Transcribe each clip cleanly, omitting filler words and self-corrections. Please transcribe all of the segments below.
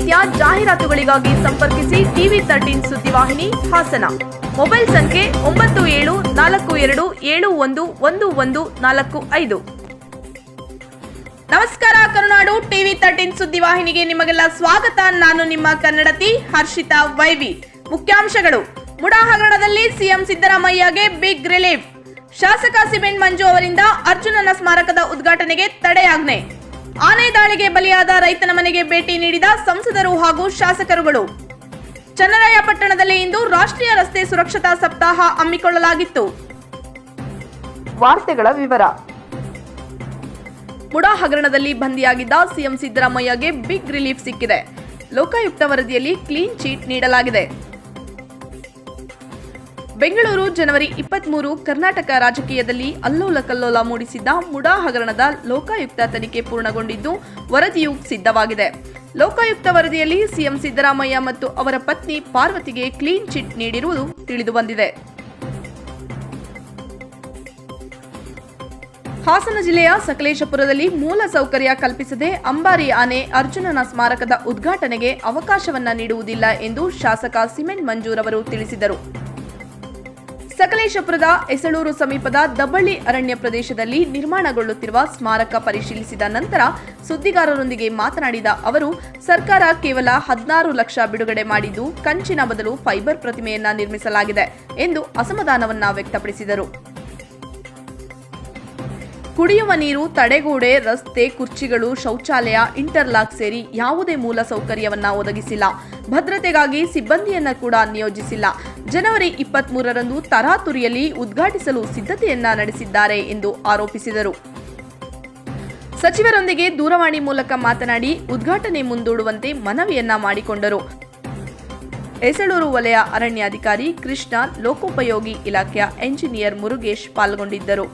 ರೀತಿಯ ಜಾಹೀರಾತುಗಳಿಗಾಗಿ ಸಂಪರ್ಕಿಸಿ TV13 ಸುದ್ದಿವಾಹಿನಿ Hassan. Mobile ಸಂಖ್ಯೆ 9742711145. ನಮಸ್ಕಾರ ಕರುನಾಡು TV13 ಸುದ್ದಿವಾಹಿನಿಗೆ ನಿಮಗೆಲ್ಲ ಸ್ವಾಗತ. ನಾನು ನಿಮ್ಮ ಕನ್ನಡತಿ ಹರ್ಷಿತಾ ವೈವಿ. ಮುಖ್ಯಾಂಶಗಳು: ಮುಡಾ ಹಗರಣದಲ್ಲಿ ಸಿಎಂ ಸಿದ್ದರಾಮಯ್ಯಗೆ ಬಿಗ್ ರಿಲೀಫ್. ಶಾಸಕ ಸಿಮೆಂಟ್ ಮಂಜು ಅವರಿಂದ ಅರ್ಜುನನ ಸ್ಮಾರಕದ ಉದ್ಘಾಟನೆಗೆ ತಡೆಯಾಜ್ಞೆ. ಆನೆ ದಾಳಿಗೆ ಬಲಿಯಾದ ರೈತನ ಮನೆಗೆ ಭೇಟಿ ನೀಡಿದ ಸಂಸದರು ಹಾಗೂ ಶಾಸಕರುಗಳು. ಚನ್ನರಾಯಪಟ್ಟಣದಲ್ಲಿ ಇಂದು ರಾಷ್ಟ್ರೀಯ ರಸ್ತೆ ಸುರಕ್ಷತಾ ಸಪ್ತಾಹ ಹಮ್ಮಿಕೊಳ್ಳಲಾಗಿತ್ತು. ವಾರ್ತೆಗಳ ವಿವರ. ಮುಡಾ ಹಗರಣದಲ್ಲಿ ಬಂಧಿಯಾಗಿದ್ದ ಸಿಎಂ ಸಿದ್ದರಾಮಯ್ಯಗೆ ಬಿಗ್ ರಿಲೀಫ್ ಸಿಕ್ಕಿದೆ. ಲೋಕಾಯುಕ್ತ ವರದಿಯಲ್ಲಿ ಕ್ಲೀನ್ ಚೀಟ್ ನೀಡಲಾಗಿದೆ. ಬೆಂಗಳೂರು ಜನವರಿ 23 ಕರ್ನಾಟಕ ರಾಜಕೀಯದಲ್ಲಿ ಅಲ್ಲೋಲ ಕಲ್ಲೋಲ ಮೂಡಿಸಿದ್ದ ಮುಡಾ ಹಗರಣದ ಲೋಕಾಯುಕ್ತ ತನಿಖೆ ಪೂರ್ಣಗೊಂಡಿದ್ದು ವರದಿಯೂ ಸಿದ್ಧವಾಗಿದೆ. ಲೋಕಾಯುಕ್ತ ವರದಿಯಲ್ಲಿ ಸಿಎಂ ಸಿದ್ದರಾಮಯ್ಯ ಮತ್ತು ಅವರ ಪತ್ನಿ ಪಾರ್ವತಿಗೆ ಕ್ಲೀನ್ ಚಿಟ್ ನೀಡಿರುವುದು ತಿಳಿದುಬಂದಿದೆ. ಹಾಸನ ಜಿಲ್ಲೆಯ ಸಕಲೇಶಪುರದಲ್ಲಿ ಮೂಲ ಸೌಕರ್ಯ ಕಲ್ಪಿಸದೆ ಅಂಬಾರಿ ಆನೆ ಅರ್ಜುನನ ಸ್ಮಾರಕದ ಉದ್ಘಾಟನೆಗೆ ಅವಕಾಶವನ್ನ ನೀಡುವುದಿಲ್ಲ ಎಂದು ಶಾಸಕ ಸಿಮೆಂಟ್ ಮಂಜೂರವರು ತಿಳಿಸಿದರು. ಸಕಲೇಶಪುರದ ಎಸಳೂರು ಸಮೀಪದ ದಬ್ಬಳ್ಳಿ ಅರಣ್ಯ ಪ್ರದೇಶದಲ್ಲಿ ನಿರ್ಮಾಣಗೊಳ್ಳುತ್ತಿರುವ ಸ್ಮಾರಕ ಪರಿಶೀಲಿಸಿದ ನಂತರ ಸುದ್ದಿಗಾರರೊಂದಿಗೆ ಮಾತನಾಡಿದ ಅವರು, ಸರ್ಕಾರ ಕೇವಲ 16 ಲಕ್ಷ ಬಿಡುಗಡೆ ಮಾಡಿದ್ದು ಕಂಚಿನ ಬದಲು ಫೈಬರ್ ಪ್ರತಿಮೆಯನ್ನ ನಿರ್ಮಿಸಲಾಗಿದೆ ಎಂದು ಅಸಮಾಧಾನವನ್ನ ವ್ಯಕ್ತಪಡಿಸಿದರು. ಕುಡಿಯುವ ನೀರು, ತಡೆಗೋಡೆ, ರಸ್ತೆ, ಕುರ್ಚಿಗಳು, ಶೌಚಾಲಯ, ಇಂಟರ್ಲಾಕ್ ಸೇರಿ ಯಾವುದೇ ಮೂಲ ಸೌಕರ್ಯವನ್ನ ಒದಗಿಸಿಲ್ಲ. ಭದ್ರತೆಗಾಗಿ ಸಿಬ್ಬಂದಿಯನ್ನ ಕೂಡ ನಿಯೋಜಿಸಿಲ್ಲ. ಜನವರಿ 23ರಂದು ತರಾತುರಿಯಲ್ಲಿ ಉದ್ಘಾಟಿಸಲು ಸಿದ್ಧತೆಯನ್ನ ನಡೆಸಿದ್ದಾರೆ ಎಂದು ಆರೋಪಿಸಿದರು. ಸಚಿವರೊಂದಿಗೆ ದೂರವಾಣಿ ಮೂಲಕ ಮಾತನಾಡಿ ಉದ್ಘಾಟನೆ ಮುಂದೂಡುವಂತೆ ಮನವಿಯನ್ನ ಮಾಡಿಕೊಂಡರು. ಎಸಳೂರು ವಲಯ ಅರಣ್ಯಾಧಿಕಾರಿ ಕೃಷ್ಣ, ಲೋಕೋಪಯೋಗಿ ಇಲಾಖೆಯ ಎಂಜಿನಿಯರ್ ಮುರುಗೇಶ್ ಪಾಲ್ಗೊಂಡಿದ್ದರು.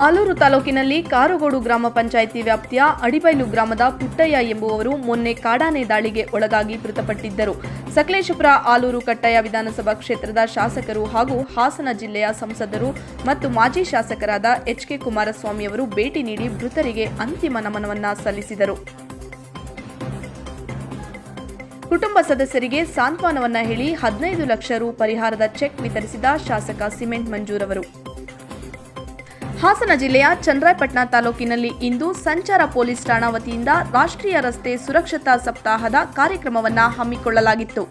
ಆಲೂರು ತಾಲೂಕಿನಲ್ಲಿ ಕಾರುಗೋಡು ಗ್ರಾಮ ಪಂಚಾಯಿತಿ ವ್ಯಾಪ್ತಿಯ ಅಡಿಬೈಲು ಗ್ರಾಮದ ಪುಟ್ಟಯ್ಯ ಎಂಬುವವರು ಮೊನ್ನೆ ಕಾಡಾನೆ ದಾಳಿಗೆ ಒಳಗಾಗಿ ಮೃತಪಟ್ಟಿದ್ದರು. ಸಕಲೇಶಪುರ ಆಲೂರು ಕಟ್ಟಯ್ಯ ವಿಧಾನಸಭಾ ಕ್ಷೇತ್ರದ ಶಾಸಕರು ಹಾಗೂ ಹಾಸನ ಜಿಲ್ಲೆಯ ಸಂಸದರು ಮತ್ತು ಮಾಜಿ ಶಾಸಕರಾದ HK ಕುಮಾರಸ್ವಾಮಿಯವರು ಭೇಟಿ ನೀಡಿ ಮೃತರಿಗೆ ಅಂತಿಮ ನಮನವನ್ನ ಸಲ್ಲಿಸಿದರು. ಕುಟುಂಬ ಸದಸ್ಯರಿಗೆ ಸಾಂತ್ವನವನ್ನ ಹೇಳಿ 15 ಲಕ್ಷ ರು ಪರಿಹಾರದ ಚೆಕ್ ವಿತರಿಸಿದ ಶಾಸಕ ಸಿಮೆಂಟ್ ಮಂಜೂರವರು. ಹಾಸನ ಜಿಲ್ಲೆಯ ಚನ್ನರಾಯಪಟ್ಟಣ ತಾಲೂಕಿನಲ್ಲಿ ಇಂದು ಸಂಚಾರ ಪೊಲೀಸ್ ಠಾಣಾ ವತಿಯಿಂದ ರಾಷ್ಟ್ರೀಯ ರಸ್ತೆ ಸುರಕ್ಷತಾ ಸಪ್ತಾಹದ ಕಾರ್ಯಕ್ರಮವನ್ನು ಹಮ್ಮಿಕೊಳ್ಳಲಾಗಿತ್ತು.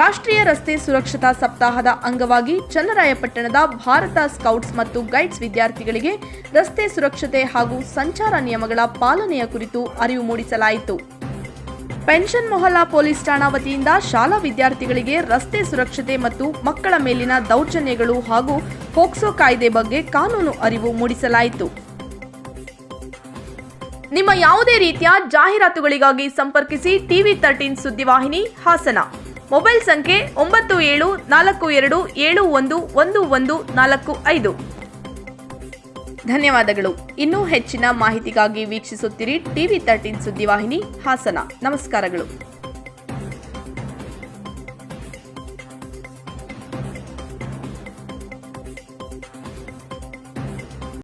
ರಾಷ್ಟ್ರೀಯ ರಸ್ತೆ ಸುರಕ್ಷತಾ ಸಪ್ತಾಹದ ಅಂಗವಾಗಿ ಚನ್ನರಾಯಪಟ್ಟಣದ ಭಾರತ ಸ್ಕೌಟ್ಸ್ ಮತ್ತು ಗೈಡ್ಸ್ ವಿದ್ಯಾರ್ಥಿಗಳಿಗೆ ರಸ್ತೆ ಸುರಕ್ಷತೆ ಹಾಗೂ ಸಂಚಾರ ನಿಯಮಗಳ ಪಾಲನೆಯ ಕುರಿತು ಅರಿವು ಮೂಡಿಸಲಾಯಿತು. ಪೆನ್ಷನ್ ಮೊಹಲ್ಲಾ ಪೊಲೀಸ್ ಠಾಣಾ ವತಿಯಿಂದ ಶಾಲಾ ವಿದ್ಯಾರ್ಥಿಗಳಿಗೆ ರಸ್ತೆ ಸುರಕ್ಷತೆ ಮತ್ತು ಮಕ್ಕಳ ಮೇಲಿನ ದೌರ್ಜನ್ಯಗಳು ಹಾಗೂ ಪೋಕ್ಸೋ ಕಾಯ್ದೆ ಬಗ್ಗೆ ಕಾನೂನು ಅರಿವು ಮೂಡಿಸಲಾಯಿತು. ನಿಮ್ಮ ಯಾವುದೇ ರೀತಿಯ ಜಾಹೀರಾತುಗಳಿಗಾಗಿ ಸಂಪರ್ಕಿಸಿ TV13 ಸುದ್ದಿವಾಹಿನಿ ಹಾಸನ. ಮೊಬೈಲ್ ಸಂಖ್ಯೆ 9742711145. ಧನ್ಯವಾದಗಳು. ಇನ್ನೂ ಹೆಚ್ಚಿನ ಮಾಹಿತಿಗಾಗಿ ವೀಕ್ಷಿಸುತ್ತಿರಿ TV13 ಸುದ್ದಿವಾಹಿನಿ ಹಾಸನ. ನಮಸ್ಕಾರಗಳು.